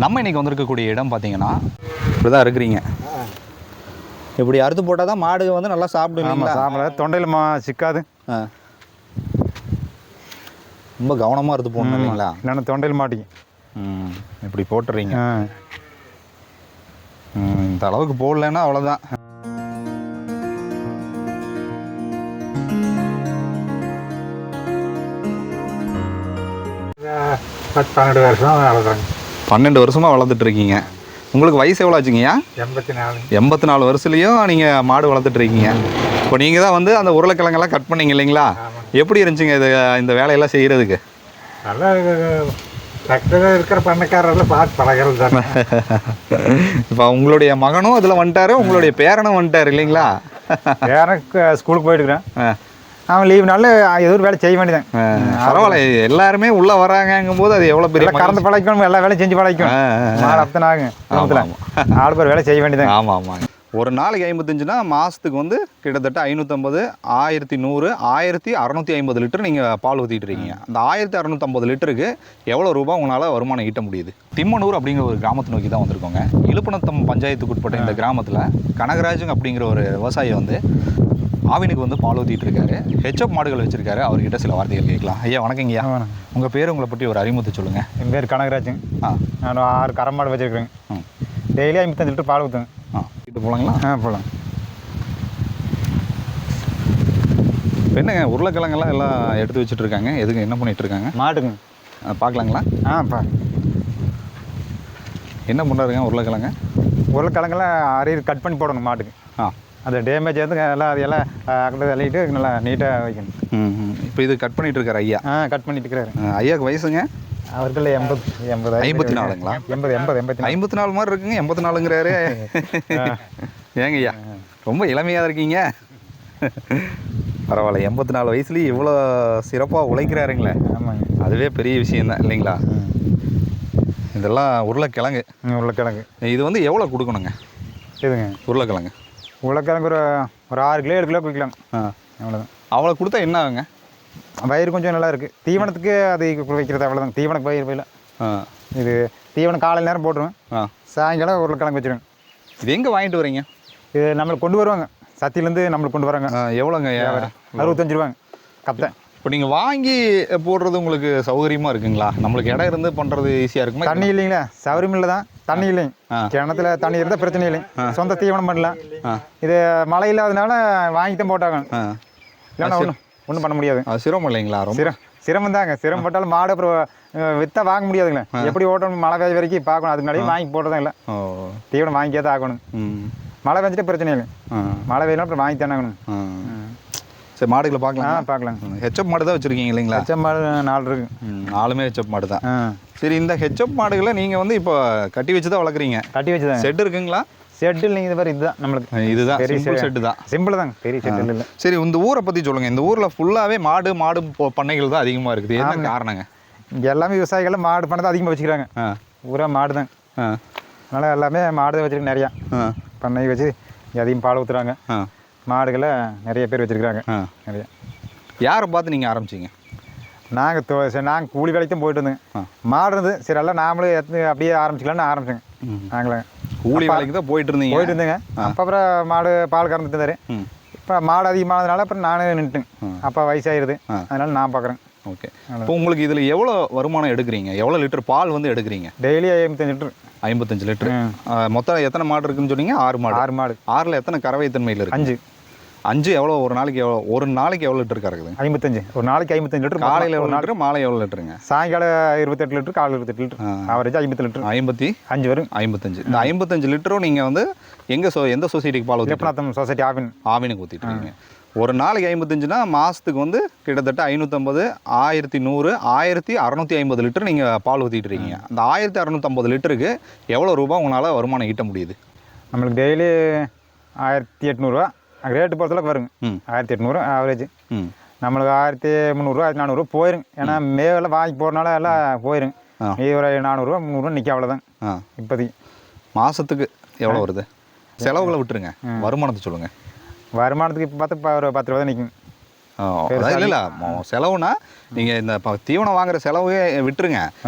நம்ம இன்றைக்கி வந்திருக்கக்கூடிய இடம் பார்த்தீங்கன்னா இப்படி தான் இருக்கிறீங்க. இப்படி அறுத்து போட்டால் தான் மாடு வந்து நல்லா சாப்பிடுவீங்க. சாப்பிட தொண்டையில் சிக்காது. ரொம்ப கவனமாக அறுத்து போடணும் இல்லைங்களா? இல்லைன்னா தொண்டையில் மாட்டிக்கும். இப்படி போட்டுறீங்க. இந்த அளவுக்கு போடலைன்னா அவ்வளோதான். பன்னெண்டு வருஷமாக வளர்க்குறாங்க. 12 வருஷமாக வளர்த்துட்ருக்கீங்க. உங்களுக்கு வயசு எவ்வளோ ஆச்சுங்கய்யா? 84 வருஷத்துலேயும் நீங்கள் மாடு வளர்த்துட்ருக்கீங்க. இப்போ நீங்கள் தான் வந்து அந்த உருளைக்கிழங்கெல்லாம் கட் பண்ணீங்க இல்லைங்களா? எப்படி இருந்துச்சுங்க இது இந்த வேலையெல்லாம் செய்கிறதுக்கு? நல்லா பக்கத்தில் இருக்கிற பண்ணக்காரெல்லாம் பார்த்து பழகிறது தானே. இப்போ உங்களுடைய மகனும் அதில் வந்துட்டாரு, உங்களுடைய பேரனும் வந்துட்டார் இல்லைங்களா? பேரனுக்கு ஸ்கூலுக்கு போயிட்டுருக்கிறேன். அவன் லீவ் நாள் ஏதோ ஒரு வேலை செய்ய வேண்டியதான். பரவாயில்ல, எல்லாருமே உள்ளே வராங்கும் போது அது எவ்வளோ பெரிய கறந்து பழக்கணும், எல்லா வேலையும் செஞ்சு பழக்கணும். மாடு அப்பதான் ஆகும், ஆடு பேர் வேலை செய்ய வேண்டியதான். ஆமாம் ஆமாங்க. ஒரு நாளைக்கு 55னா மாதத்துக்கு வந்து கிட்டத்தட்ட 550, 1100, 1650 லிட்டர் நீங்கள் பால் ஊற்றிட்டு இருக்கீங்க. அந்த 1650 லிட்டருக்கு எவ்வளோ ரூபா உங்களால் வருமானம் ஈட்ட முடியுது? திம்மனூர் அப்படிங்கிற ஒரு கிராமத்தை நோக்கி தான் வந்திருக்கோங்க. இலுப்பநத்தம் பஞ்சாயத்துக்கு உட்பட்ட இந்த கிராமத்தில் கனகராஜுங்க அப்படிங்கிற ஒரு விவசாயி வந்து ஆவினுக்கு வந்து பால் ஊற்றிட்டு இருக்காரு. ஹெச்எப் மாடுகள் வச்சிருக்காரு. அவர்கிட்ட சில வார்த்தைகள் கேட்கலாம். ஐயா வணக்கங்கய்யா. உங்கள் பேர், உங்களை பற்றி ஒரு அறிமுகத்தை சொல்லுங்கள். என் பேர் கனகராஜுங்க. நான் 6 கரை மாடு வச்சுருக்கேங்க. டெய்லி 55 லிட்டர் பால் ஊற்றுங்க. வீட்டு போகலாங்களா? போகலாம். என்னங்க உருளைக்கிழங்கெல்லாம் எல்லாம் எடுத்து வச்சுட்டு இருக்காங்க. எதுக்கு, என்ன பண்ணிட்டு இருக்காங்க? மாட்டுங்க. பார்க்கலாங்களா? என்ன பண்ணுறாருங்க? உருளைக்கிழங்கெல்லாம் அரியர் கட் பண்ணி போடணும் மாட்டுக்கு. அது டேமேஜ் வந்து எல்லாம் அது எல்லாம் அக்கத்தில் தள்ளிட்டு நல்லா நீட்டாக வைக்கணும். இப்போ இது கட் பண்ணிட்டு இருக்காரு ஐயா. கட் பண்ணிட்டு இருக்கிறாரு. ஐயாவுக்கு வயசுங்க? அவர்கள் 54ங்களா? 54 மாதிரி இருக்குங்க. 84ங்கிறாரு. ஏங்க ஐயா ரொம்ப இளமையாக இருக்கீங்க. பரவாயில்ல, 84 வயசுலேயும் இவ்வளோ சிறப்பாக உழைக்கிறாருங்களே. ஆமாங்க, அதுவே பெரிய விஷயந்தான் இல்லைங்களா? இதெல்லாம் உருளைக்கிழங்கு. இது வந்து எவ்வளோ கொடுக்கணுங்க? இதுங்க உருளைக்கிழங்கு ஒரு 6 கிலோ 7 கிலோ குடிக்கலாம். அவ்வளோதான். அவ்வளோ கொடுத்தா என்ன ஆகுங்க? வயிறு கொஞ்சம் நல்லா இருக்குது. தீவனத்துக்கு அது வைக்கிறது அவ்வளோதான். தீவனம் பயிர் பயில இது தீவனம் காலையில் நேரம் போட்டுருவேன். சாயங்காலம் உருளைக்கிழங்கு வச்சுருவேன். இது எங்கே வாங்கிட்டு வரீங்க? இது நம்மளுக்கு கொண்டு வருவாங்க, சத்தியிலேருந்து நம்மளுக்கு கொண்டு வராங்க. எவ்வளோங்க? 65 ரூபாங்க கத்தை. இப்போ நீங்கள் வாங்கி போடுறது உங்களுக்கு சௌகரியமாக இருக்குங்களா? நம்மளுக்கு இடம் இருந்து பண்ணுறது ஈஸியாக இருக்குமா? தண்ணி இல்லைங்களா? சௌகரியம் இல்லை தான். தண்ணி இல்லைங்க. கிணத்துல தண்ணி இருந்தால் பிரச்சனை இல்லைங்க. சொந்த தீவனம் பண்ணலாம். இது மழை இல்லாதனால வாங்கி தான் போட்டாங்க. இல்லைன்னா ஒன்றும் பண்ண முடியாது. சிரமம் இல்லைங்களா? ரொம்ப சிரமம் தாங்க. சிரமம் போட்டாலும் மாடு அப்புறம் விற்றா வாங்க முடியாதுங்களே. எப்படி ஓட்டணும், மழை பெய்ய வரைக்கும் பார்க்கணும். அதுக்கு முன்னாடியே வாங்கி போட்டதான் இல்லை. தீவனம் வாங்கியே தான் ஆகணும். மழை பெஞ்சிட்டு பிரச்சனை இல்லை. மழை பெய்யலாம் அப்புறம் வாங்கி தானே ஆகணும். சரி, மாடுகளை பார்க்கலாம். பார்க்கலாம். ஹெச்எப் மாடு தான் வச்சுருக்கீங்க இல்லைங்களா? ஹெச்எப் மாடு 4 இருக்குது. 4மே ஹெச்எப் மாடு தான். சரி, இந்த ஹெச்எப் மாடுகளை நீங்கள் வந்து இப்போ கட்டி வச்சு தான் வளர்க்குறீங்க? கட்டி வச்சு தான். செட் இருக்குங்களா? செட்டு இல்லைங்க. இது மாதிரி இதுதான் நம்மளுக்கு. இதுதான் சிம்பிள் செட்டு தான். சிம்பிள் தாங்க, பெரிய செட்டு இல்லை. சரி, இந்த ஊரை பற்றி சொல்லுங்கள். இந்த ஊரில் ஃபுல்லாகவே மாடு பண்ணைகள் தான் அதிகமாக இருக்குது. என்ன காரணங்க? இங்கே எல்லாமே விவசாயிகள் மாடு பண்ணை தான் அதிகமாக வச்சுக்கிறாங்க. ஊரா மாடு தான். அதனால் எல்லாமே மாடு தான் வச்சுருக்கு. நிறையா பண்ணை வச்சு அதிகம் பால் ஊற்றுறாங்க. மாடுகளை நிறைய பேர் வச்சுருக்குறாங்க. நிறையா. யாரை பார்த்து நீங்கள் ஆரம்பிச்சிங்க? நாங்கள் கூலி வேலைக்கு தான் போயிட்டு இருந்தோங்க. மாடு இருந்தது. சரி, எல்லாம் நாமளும் அப்படியே ஆரம்பிச்சிக்கலான்னு ஆரம்பிச்சோங்க. நாங்களே கூலி வேலைக்கு தான் போயிட்டு இருந்தேங்க. அப்புறம் மாடு பால் கறந்துட்டு இருந்தாரு. இப்போ மாடு அதிகமானதுனால அப்புறம் நானே நின்றுட்டேன். அப்போ வயசாகிடுது, அதனால நான் பார்க்குறேன். ஓகே. இப்போ உங்களுக்கு இதில் எவ்வளோ வருமானம் எடுக்கிறீங்க? எவ்வளோ லிட்டர் பால் வந்து எடுக்கிறீங்க? Daily 55 litre. 55 லிட்டர். மொத்தம் எத்தனை மாடு இருக்குன்னு சொன்னீங்க? 6 மாடு. 6 மாடு. 6ல் எத்தனை கறவை தன்மையில் இருக்குது? 5. எவ்வளோ ஒரு நாளைக்கு எவ்வளோ லிட்டர் கறக்குது? 55. ஒரு நாளைக்கு 55 லிட்டர். காலையில் எவ்வளோ லிட்டர், மாலை எவ்வளோ லிட்டருங்க? சாயங்காலம் 28 லிட்டர், காலையில் 28 லிட்டர். Average 50 litre. 55 வரும். 55. இந்த 55 லிட்டரும் நீங்கள் வந்து எந்த சொசைட்டிக்கு பால் ஊற்றி? இலுப்பநத்தம் சொசைட்டி ஆவினுக்கு ஊற்றிட்டு இருக்கீங்க. ஒரு நாளைக்கு 55னா மாதத்துக்கு வந்து கிட்டத்தட்ட 550, 1100, 1650 லிட்டர் நீங்கள் பால் ஊற்றிட்டு இருக்கீங்க. அந்த 1650 லிட்டருக்கு எவ்வளோ ரூபா உங்களால் வருமானம் ஈட்ட முடியுது? நம்மளுக்கு டெய்லி 1800 ரூபா. ரேட்டு பொறுத்தளவுக்கு வருங்க. 1800 ஆவரேஜ். நம்மளுக்கு 1300, 1400 போயிருங்க. ஏன்னா மேவெல்லாம் வாங்கி போகிறனால எல்லாம் போயிருங்க. மீதி ஒரு 400, 300 நிற்க, அவ்வளோதான் இப்போதைக்கு. மாதத்துக்கு எவ்வளோ வருது? செலவுகளை விட்டுருங்க, வருமானத்தை சொல்லுங்கள். வருமானத்துக்கு இப்போ பார்த்தா ஒரு 10 ரூபா தான் நிற்கும். அதாவது இல்லை செலவுனா நீங்கள் இந்த தீவனம் வாங்குற செலவே விட்டுருங்க,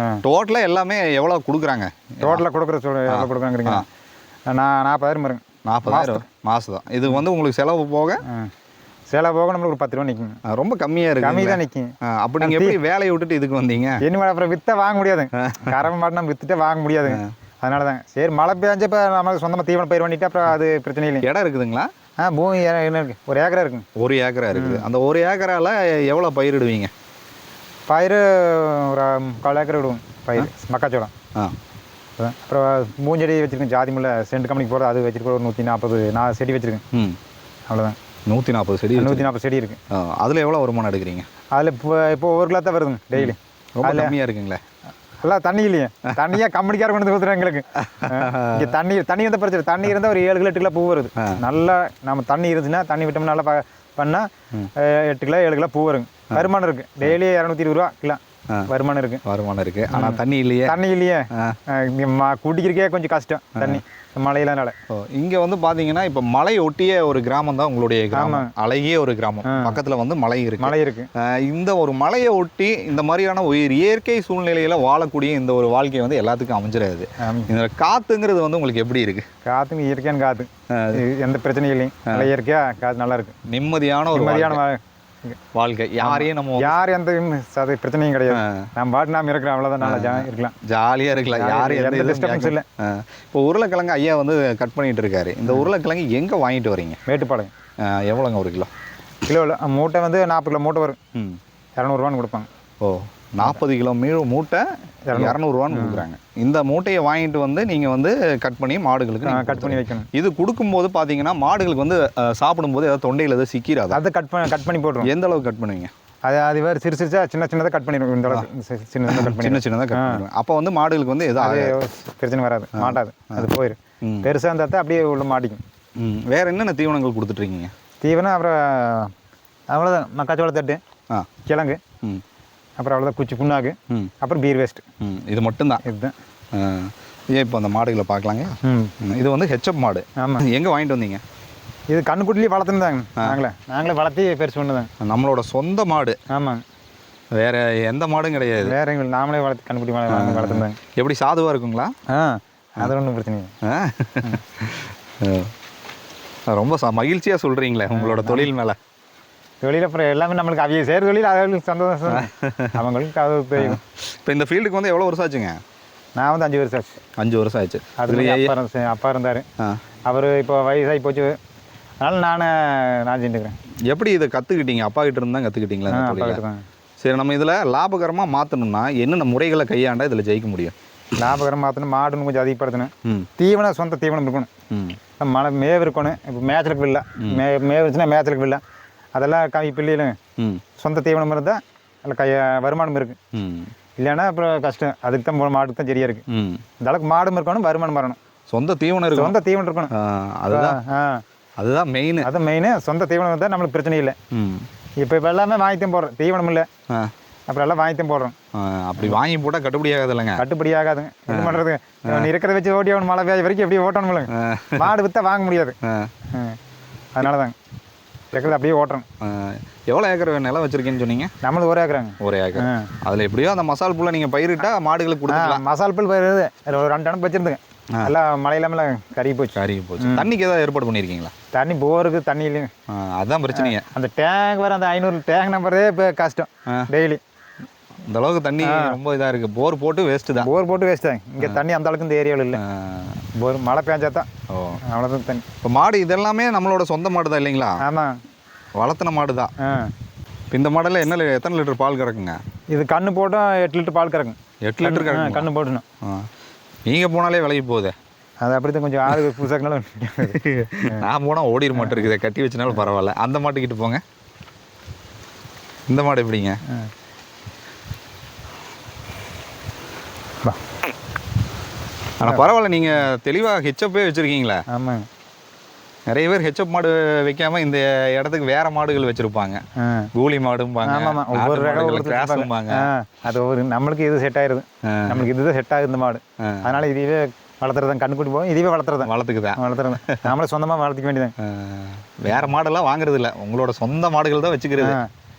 டோட்டலாக எல்லாமே எவ்வளோ கொடுக்குறாங்க? டோட்டலாக கொடுக்குற எவ்வளோ கொடுக்குறாங்கிறீங்க? நான் 40,000 வருங்க. 40,000 மாதம் தான். இது வந்து உங்களுக்கு செலவு போக செலவு போக நம்மளுக்கு ஒரு 10 ரூபா நிற்குங்க. ரொம்ப கம்மியாக இருக்குது. கம்மி தான் நிற்கும். அப்படி நீங்கள் எப்படி வேலையை விட்டுட்டு இதுக்கு வந்தீங்க? என்ன அப்புறம் விற்ற வாங்க முடியாதுங்க, கறவை மாட்டு நம்ம விற்றுட்டே வாங்க முடியாதுங்க. அதனால தாங்க சரி மழை பெஞ்சப்போ நமக்கு சொந்தமாக தீவனம் பயிர் பண்ணிட்டு அப்புறம் அது பிரச்சனை இல்லை. இடம் இருக்குதுங்களா? பூமி என்ன இருக்குது, 1 ஏக்கரா இருக்குங்க. 1 ஏக்கரா இருக்குது. அந்த 1 ஏக்கரால எவ்வளோ பயிரிடுவீங்க? பயிர் ஒரு 1/4 ஏக்கர் விடுவோம் பயிர், மக்காச்சோளம். அப்புறம் பூஞ்செடி வச்சுருக்கேன், ஜாதி முல்லை சென்ட் கம்பெனிக்கு போகிறது அது வச்சுருக்கோம். ஒரு 140 செடி வச்சுருக்கேன். அவ்வளோதான். 140 செடி? 140 செடி இருக்குது. அதில் எவ்வளோ வருமானம் எடுக்கிறீங்க? அதில் இப்போ 1 கிலோ தான் வருதுங்க டெய்லி. ரொம்ப கம்மியாக இருக்குங்களே. எல்லாம் தண்ணி இல்லையே, தண்ணியாக கம்பெனிக்கார கொண்டு கொடுத்துருவோம் எங்களுக்கு. இங்கே தண்ணி வந்து பிரச்சனை. தண்ணி இருந்தால் ஒரு 7 கிலோ 8 கிலோ பூ வருது. நல்லா நம்ம தண்ணி இருந்துச்சுன்னா, தண்ணி விட்டோம்னா நல்லா பண்ணால் 8 கிலோ 7 கிலோ பூ வருங்க. வருமானம் இருக்குது. டெய்லி 220 ரூபா கிலோ வருமானம் இருக்குது. வருமானம் இருக்குது. ஆனால் தண்ணி இல்லையே. தண்ணி இல்லையே, குடிக்கிறக்கே கொஞ்சம் கஷ்டம் தண்ணி மழையிலனால. இங்கே வந்து பார்த்தீங்கன்னா இப்போ மலை ஒட்டிய ஒரு கிராமம் தான் உங்களுடைய கிராமம். அழகிய ஒரு கிராமம், பக்கத்தில் வந்து மலை இருக்கு. இந்த ஒரு மலையை ஒட்டி இந்த மாதிரியான ஒரு இயற்கை சூழ்நிலையில வாழக்கூடிய இந்த ஒரு வாழ்க்கை வந்து எல்லாத்துக்கும் அமைஞ்சிடாது. இந்த காத்துங்கிறது வந்து உங்களுக்கு எப்படி இருக்கு? காத்துங்க இயற்கையான காத்து, எந்த பிரச்சனையும் இல்லைங்க. நல்லா இயற்கையா காத்து நல்லா இருக்கு. நிம்மதியான வாழ்க்கை. யார் எந்த பிரச்சனையும் கிடையாது. நம்ம பாட்டு நாம இருக்கிறோம், அவ்வளோதான். நல்லா இருக்கலாம், ஜாலியாக இருக்கலாம். யாரும் எந்த டிஸ்டர்பன்ஸ் இல்லை. இப்போ உருளைக்கிழங்கு ஐயா வந்து கட் பண்ணிட்டு இருக்காரு. இந்த உருளைக்கிழங்கு எங்கே வாங்கிட்டு வரீங்க? மேட்டுப்பாளையம். எவ்வளோங்க 1 கிலோ? கிலோவில் மூட்டை வந்து 40 கிலோ மூட்டை வரும். 200 கொடுப்பாங்க. 40 கிலோ மூட்டை 200 கொடுக்குறாங்க. இந்த மூட்டையை வாங்கிட்டு வந்து நீங்கள் வந்து கட் பண்ணி மாடுகளுக்கு கட் பண்ணி வைக்கணும். இது கொடுக்கும்போது பார்த்தீங்கன்னா மாடுகளுக்கு வந்து சாப்பிடும்போது ஏதாவது தொண்டையில் ஏதாவது சிக்கிறாது. அதை கட் பண்ணி போட்டுருவோம். எந்த அளவுக்கு கட் பண்ணுவீங்க? அது வேறு சிறுசாக சின்னதாக கட் பண்ணிடுவோம். இந்த அளவுக்கு சின்னதாக கட் பண்ணுவோம். அப்போ வந்து மாடுகளுக்கு வந்து எதாவது பிரச்சனை வராது, மாட்டாது. அது போயிடும். பெருசாக இருந்தால் தான் அப்படியே உள்ள மாட்டிக்கும். வேறு என்னென்ன தீவனங்கள் கொடுத்துட்ருக்கீங்க? தீவனம் அப்புறம் அவ்வளோதான். மக்காச்சோள தட்டு, கிழங்கு, அப்புறம் அவ்வளோதான் குச்சி புண்ணாக்கு, அப்புறம் பீர் வேஸ்ட். இது மட்டும்தான். இதுதான். இப்போ அந்த மாடுகளை பார்க்கலாங்க. இது வந்து ஹெச்எப் மாடு. ஆமாம். எங்கே வாங்கிட்டு வந்தீங்க? இது கண்ணுக்குட்டிலேயே வளர்த்துருந்தாங்க. நாங்களே வளர்த்தி பெருசு பண்ணுதாங்க. நம்மளோட சொந்த மாடு. ஆமாங்க. வேற எந்த மாடும் கிடையாது. வேற எங்களுக்கு நாமளே வளர்த்து கண்ணுக்குட்டி வளர்த்துருந்தாங்க. எப்படி சாதுவாக இருக்குங்களா? அது ஒன்றும் பிரச்சனை இல்லை. ரொம்ப மகிழ்ச்சியாக சொல்கிறீங்களே உங்களோட தொழில் மேலே. தொழில் அப்புறம் எல்லாமே நம்மளுக்கு அவைய செய்கிற தொழில் அவங்களுக்கு சந்தோஷம், அவங்களுக்கு அது தெரியும். இப்போ இந்த ஃபீல்டுக்கு வந்து எவ்வளோ வருஷம் ஆச்சுங்க? நான் வந்து 5 வருஷம் ஆச்சு. 5 வருஷம் ஆச்சு. அது அப்பா இருந்தார். அவர் இப்போ வயசாகி போச்சு, அதனால் நான் செஞ்சுக்கிறேன். எப்படி இதை கற்றுக்கிட்டீங்க? அப்பா கிட்ட இருந்தால் கற்றுக்கிட்டீங்களா? அப்பா கிட்ட தான். சரி, நம்ம இதில் லாபகரமாக மாற்றணும்னா என்னென்ன முறைகளை கையாண்டா இதில் ஜெயிக்க முடியும்? லாபகரமாக மாற்றணும், மாடுன்னு கொஞ்சம் அதிகப்படுத்தணும். தீவனம் சொந்த தீவனம் இருக்கணும். மழை மேவு இருக்கணும். இப்போ மேய்ச்சலுக்கு இல்லை, மேவுச்சுன்னா மேய்ச்சலுக்கு இல்லை. அதெல்லாம் இப்போ இல்லைங்க. சொந்த தீவனம் இருந்தால் அதில் வருமானம் இருக்குது. இல்லைன்னா அப்புறம் கஷ்டம். அதுக்கு தான் மாட்டுக்கு தான் சரியாக இருக்குது. இந்த அளவுக்கு மாடும் இருக்கணும், வருமானம் வரணும். சொந்த தீவனம் இருக்கணும். சொந்த தீவனம் இருக்கணும். அதுதான் மெயின். அதுதான் மெயின். சொந்த தீவனம் இருந்தால் நம்மளுக்கு பிரச்சனை இல்லை. இப்போ எல்லாமே வாங்கித்தான் போடுறோம். தீவனம் இல்லை, அப்புறம் எல்லாம் வாங்கித்தான் போடுறோம். அப்படி வாங்கி போட்டால் கட்டுப்படி ஆகாது இல்லைங்க? கட்டுப்படி ஆகாதுங்க. என்ன பண்ணுறது? இருக்கிறத வச்சு ஓட்டி ஆகணும். மழை பெய்ய வரைக்கும் எப்படி ஓட்டணும் இல்லைங்க? மாடு விற்றா வாங்க முடியாது. அதனால தாங்க இருக்கிறது அப்படியே ஓட்டுறோம். எவ்வளோ ஏக்கர் நிலம் வச்சுருக்கேன்னு சொன்னீங்க? நம்மளுக்கு 1 ஏக்கராங்க. 1 ஏக்கர். அதில் எப்படியோ அந்த மசால் புல்லை நீங்கள் பயிரிட்டா மாடுகளுக்கு கொடுக்கலாம். மசால் புல் பயிரிடுது. ஒரு 2 டன் வச்சுருந்துங்க. எல்லாம் மழை இல்லாமல் கருகி போச்சு. தண்ணிக்கு ஏதாவது ஏற்பாடு பண்ணியிருக்கீங்களா? தண்ணி போருக்கு தண்ணி இல்லைங்க. அதுதான் பிரச்சனைங்க. அந்த டேங்க் வர அந்த 500 டேங்க் நம்பரே இப்போ கஷ்டம். டெய்லி இந்த அளவுக்கு தண்ணி ரொம்ப இதாக இருக்குது. போர் போட்டு வேஸ்ட்டு தான். போர் போட்டு வேஸ்ட் தான். இங்கே தண்ணி அந்த அளவுக்கு இந்த ஏரியாவில் இல்லை. போர் மழை பெஞ்சா தான். அவ்வளோதான் தண்ணி. இப்போ மாடு இதெல்லாமே நம்மளோட சொந்த மாடு தான் இல்லைங்களா? ஆமாம், வளர்த்துன மாடு தான். இப்போ இந்த மாடலில் எத்தனை லிட்டர் பால் கறக்குங்க? இது கண்ணு போட்டால் 8 லிட்டர் பால் கறக்குங்க. 8 லிட்டர் கறக்கும். கண்ணு போட்டணும். நீங்கள் போனாலே விலைக்கு போகுது. அது அப்படி தான். கொஞ்சம் ஆறு புதுசாக்குனாலும் நான் போனால் ஓடிட மாட்டேன் இருக்குது. கட்டி வச்சனாலும் பரவாயில்ல. அந்த மாட்டுக்கிட்டு போங்க. இந்த மாடு எப்படிங்க? ஆனால் பரவாயில்ல, நீங்கள் தெளிவாக ஹெச்எப்பே வச்சுருக்கீங்களே. ஆமாங்க. நிறைய பேர் ஹெச்எப் மாடு வைக்காம இந்த இடத்துக்கு வேற மாடுகள் வச்சிருப்பாங்க. கூலி மாடும்பாங்க. ஆமாம், ஒவ்வொரு ரகம்பாங்க. அது ஒரு நம்மளுக்கு இது செட் ஆயிருது. நம்மளுக்கு இதுதான் செட் ஆகுது இந்த மாடு. அதனால இதுவே வளர்த்துறதான். கண்ணுக்குட்டி போகும், இதுவே வளர்த்துறதான். வளர்த்துறதான். நம்மளே சொந்தமாக வளர்த்திக்க வேண்டியதான். வேற மாடெல்லாம் வாங்குறது இல்லை, உங்களோட சொந்த மாடுகள் தான் வச்சுக்கிறது.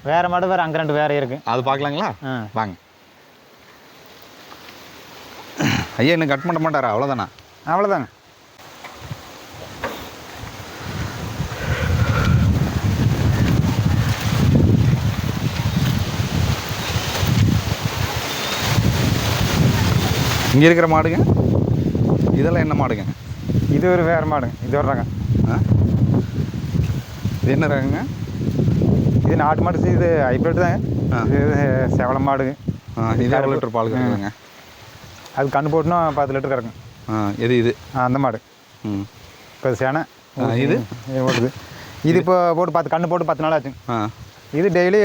வேறு மாடு வேறு அங்கே 2 வேறு இருக்குது. அது பார்க்கலாங்களா? ஆ வாங்க. ஐயா இன்னும் கட் பண்ண மாட்டாரா? அவ்வளோதானா? அவ்வளோதாங்க. இங்கே இருக்கிற மாடுங்க இதெல்லாம் என்ன மாடுங்க? இது ஒரு வேறு மாடுங்க. இது ஒரு ரகம். இது என்ன ரகங்க? இது நாட்டு மாடு. இது ஹைப்ரிட் தாங்க. இது செவல மாடுங்க. இது எவ்வளோ லிட்டர் பால் கறக்குதுங்க? அது கண்ணு போட்டுனா 10 லிட்டர் கறக்கும். எது இது? அந்த மாடு. இப்போ சேனை இது ஓடுது. இது இப்போ போட்டு கண்ணு போட்டு 10 நாள் ஆச்சுங்க. இது டெய்லி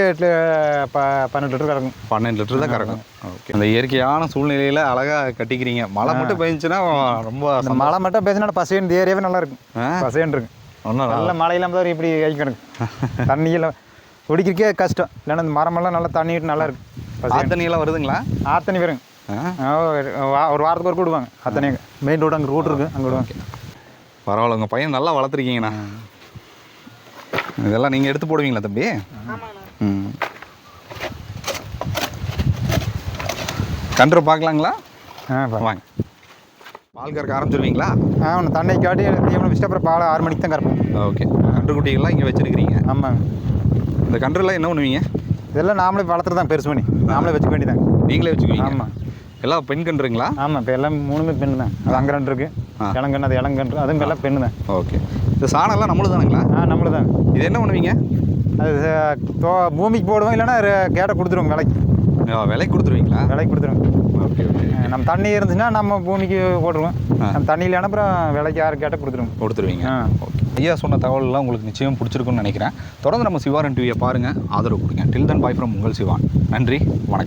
12 லிட்டர் கறக்கும். 12 லிட்டர் தான் கறக்கும். ஓகே. அந்த இயற்கையான சூழ்நிலையில் அழகாக கட்டிக்கிறீங்க. மழை மட்டும் பெஞ்சுன்னா ரொம்ப மழை மட்டும் பெஞ்சுனா பசேன் இந்த ஏரியாவே நல்லா இருக்கும். பசேன் இருக்கு. ஒன்றும் நல்ல மழை இல்லாமல் தான் இப்படி கை கிடக்கு. தண்ணியெல்லாம் குடிக்கிறக்கே கஷ்டம். இல்லைன்னா இந்த மரமெல்லாம் நல்லா தண்ணிட்டு நல்லா இருக்கும். ஆத்தண்ணியெல்லாம் வருதுங்களா? ஆத்தண்ணி வருங்க. ஒரு வாரத்துக்கு ஒரு விடுவாங்க. ஆத்தண்ணி மெயின் ரோடு அங்கே ரூட் இருக்குது, அங்கே விடுவாங்க. பரவாயில்ல, உங்கள் பையன் நல்லா வளர்த்துருக்கீங்கண்ணா. இதெல்லாம் நீங்கள் எடுத்து போடுவீங்களா தம்பி? கன்று பார்க்கலாங்களா? வாங்க. பால் கறக்க ஆரம்பிச்சிருவீங்களா? ஒன்று தண்ணி காட்டி தீவனம் வச்சுட்டு அப்புறம் பால் 6 மணிக்கு தான் கறப்போம். ஓகே. கன்று குட்டிகள்லாம் இங்கே வச்சுருக்கிறீங்க? ஆமாங்க. இந்த கன்றுலாம் என்ன பண்ணுவீங்க? இதெல்லாம் நாமளே வளர்த்துறது தான், பெருசு பண்ணி நாமளே வச்சுக்க வேண்டியதாங்க. நீங்களே வச்சுக்குவீங்க? ஆமாம். எல்லாம் பெண் கன்றுங்களா? ஆமாம். இப்போ எல்லாம் 3மே பெண்ணு தான். அது அங்கே 2 இருக்குது. இளங்கன்று, அது இளங்கன்று, அதுவும் எல்லாம் பெண்ணு தான். ஓகே. இந்த சாணம்லாம் நம்மளும் தானுங்களா? நம்மளு தான். இது என்ன பண்ணுவீங்க? அது பூமிக்கு போடுவோம், இல்லைன்னா கேட்டை கொடுத்துருவோங்க விலைக்கு. விலைக்கு கொடுத்துருவீங்களா? விலைக்கு கொடுத்துருவோம். Okay okay. நம்ம தண்ணி இருந்துச்சுன்னா நம்ம பூமிக்கு போட்டுருவோம். நம்ம தண்ணி இல்லைன்னா அப்புறம் விலைக்கு யார் கேட்டால் கொடுத்துருவீங்க. ஓகே. ஐயா சொன்ன தகவல்லாம் உங்களுக்கு நிச்சயம் பிடிச்சிருக்குன்னு நினைக்கிறேன். தொடர்ந்து நம்ம சிவாரன் டிவியை பாருங்கள், ஆதரவு கொடுங்க. டில் தன் பாய் ஃப்ரம் உங்கள் சிவான். நன்றி, வணக்கம்.